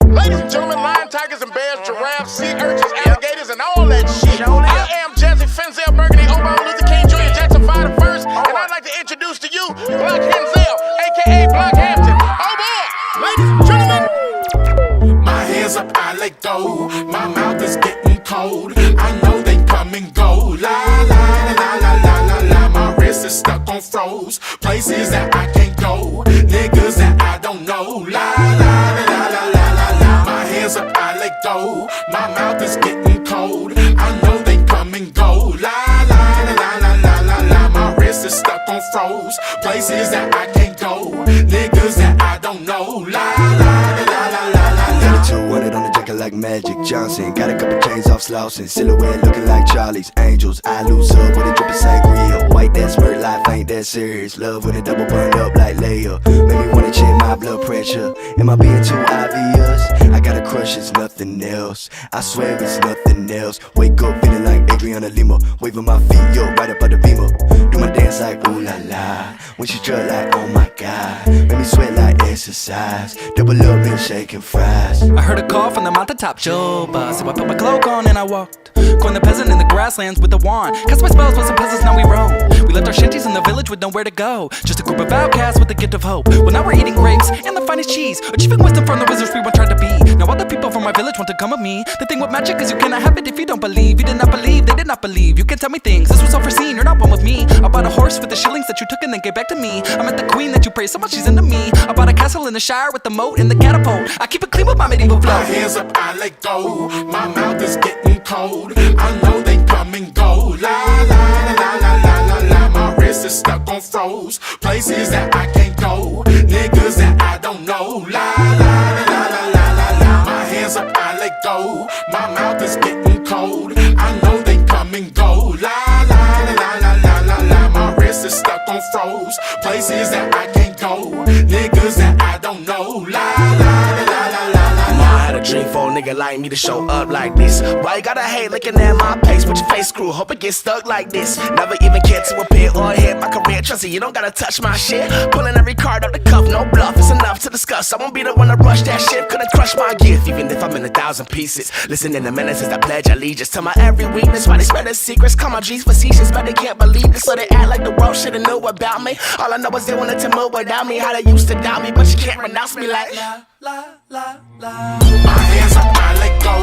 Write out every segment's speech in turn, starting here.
Ladies and gentlemen, lion, tigers, and bears, giraffes, sea urchins, alligators, and all that shit. I am Jesse Fenzel Burgundy, Obama Luther King Jr. Jackson 5 the first, and I'd like to introduce to you Block Henzel, aka Block Hampton. Oh boy, ladies and gentlemen. My hands up, I let go. My mouth is getting cold. I know they come and go. La la la la la la la. My wrist is stuck on froze. Places that I can't go. Niggas that I don't know. La la la la la la la. My hands up, I let go. My mouth is getting cold. I know they come and go. La la la la la la la. My wrist is stuck on froze. Places that I can't go. Niggas that I don't know. La la la la la la. 200 on the jacket like Magic Johnson. Got a couple chains off slouching. Silhouette looking like Charlie's Angels. I lose up with a drip of sangria. White that smirk life ain't that serious. Love with a double burned up like Leia. Make me wanna check my blood pressure. Am I being too obvious? I got a crush, it's nothing else. I swear it's nothing else. Wake up feeling like Adriana Lima. Waving my feet, yo, right up on the beamer. Do my dance like ooh la la. When she drill like oh my god. Make me sweat like exercise. Double up and shaking fries. I heard a call from the mountaintop, Joba. So I put my cloak on and I walked. Coined the peasant in the grasslands with the wand. Cast my spells with some peasants, now we roam. We left our shanties in the village with nowhere to go. Just a group of outcasts with the gift of hope. Well, now we're eating grapes and the finest cheese. Achieving wisdom from the wizards we once tried to be. Now all the people from my village want to come with me. The thing with magic is you cannot have it if you don't believe. You did not believe, they did not believe. You can't tell me things, this was unforeseen. You're not one with me. I bought a horse for the shillings that you took and then gave back to me. I met the queen that you praised so much she's into me. I bought a castle in the Shire with the moat and the catapult. I keep it clean with my medieval flow. My hands up, I let go. My mouth is getting cold. I know they come and go. La la la la la la la. My wrist is stuck on froze. Places that I can't go. Niggas that I don't know. La la la la la la la. My hands up, I let go. My mouth is getting cold. I know they come and go. La la la la la la la. My wrist is stuck on froze. Places that I can't go. Niggas that I don't know. La la la la la la. I had a dream for a nigga like me to show up like this. Why you gotta hate looking at my pace with your face screw? Hope it gets stuck like this. Never even cared to appear or hit my career. Trust me, you don't gotta touch my shit. Pulling every card up the cuff, no bluff. It's enough to discuss. I won't be the one to rush that shit. Couldn't crush my gift, even if I'm in 1,000 pieces. Listen in the menaces, I pledge allegiance to my every weakness. Why they spread the secrets? Call my G's facetious, but they can't believe this. So they act like the world should've knew about me. All I know is they wanted to move without me. How they used to doubt me, but you can't renounce me like la la la la. My hands up, I let go.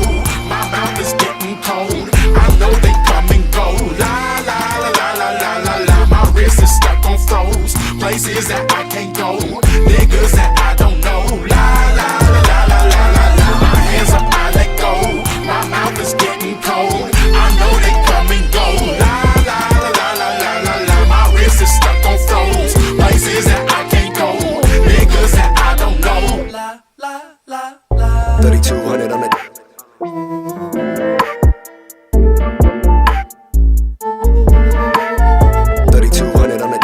My mouth is getting cold. I know they come and go. La la la la la la la la. My wrist is stuck on froze. Places that I can't go. Niggas that I don't know. La la la la la la la. My hands up, I let go. My mouth is getting cold. I know they come and go. La la la la la la la la. My wrist is stuck on froze. Places that I can't go. Niggas that I don't know. La la la la. 3200 on the 3200 on the